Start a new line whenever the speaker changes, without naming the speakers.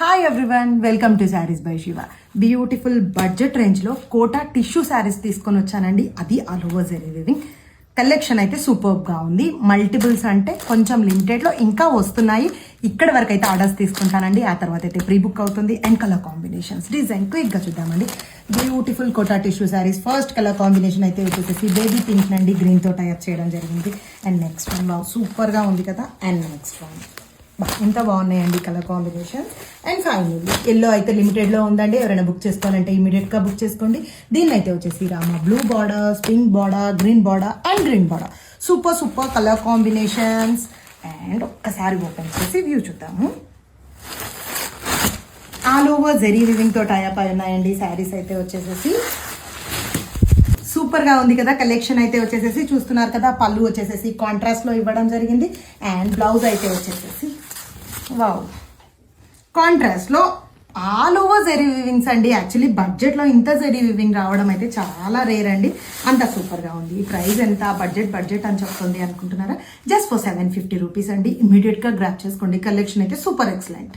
Hi everyone, welcome to saris by Shiva. Beautiful budget రేంజ్లో quota tissue saris తీసుకొని వచ్చానండి. అది all over zari weaving collection అయితే సూపర్గా ఉంది. మల్టిపుల్స్ అంటే కొంచెం లిమిటెడ్లో ఇంకా వస్తున్నాయి. ఇక్కడ వరకు అయితే ఆర్డర్స్ తీసుకుంటానండి. ఆ తర్వాత అయితే ప్రీ బుక్ అవుతుంది. అండ్ కలర్ కాంబినేషన్స్ డిజైన్ క్విక్గా చూద్దామండి. Beautiful Kota tissue saris. First colour combination అయితే వచ్చేసి బేబీ పింక్ నండి గ్రీన్తో టైప్ చేయడం జరిగింది. అండ్ నెక్స్ట్ వన్ సూపర్గా ఉంది కదా. అండ్ నెక్స్ట్ వన్ ఎంత బాగున్నాయండి colour combination. And finally yellow అయితే లిమిటెడ్లో ఉందండి. ఎవరైనా బుక్ చేసుకోవాలంటే ఇమీడియట్గా బుక్ చేసుకోండి. దీన్ని అయితే వచ్చేసి Rama blue border, pink border, green border and green border. Super super colour combinations. And ఒక్కసారి ఓపెన్ చేసి వ్యూ చూద్దాము. ఆల్ ఓవర్ జరీ వివింగ్ తో టైప్ అయి ఉన్నాయండి శారీస్ అయితే వచ్చేసేసి. సూపర్గా ఉంది కదా. కలెక్షన్ అయితే వచ్చేసేసి చూస్తున్నారు కదా. పళ్ళు వచ్చేసేసి కాంట్రాస్ట్లో ఇవ్వడం జరిగింది. అండ్ బ్లౌజ్ అయితే వచ్చేసేసి వావ్ కాంట్రాస్ట్లో ఆల్ ఓవర్ జరీ వివింగ్స్ అండి. యాక్చువల్లీ బడ్జెట్లో ఇంత జరీ వివింగ్ రావడం అయితే చాలా రేర్ అండి. అంత సూపర్గా ఉంది. ఈ ప్రైస్ ఎంత బడ్జెట్ అని చెప్తుంది అనుకుంటున్నారా? జస్ట్ ఫర్ 750 రూపీస్ అండి. ఇమీడియట్గా గ్రాప్ చేసుకోండి. కలెక్షన్ అయితే సూపర్ ఎక్సలెంట్.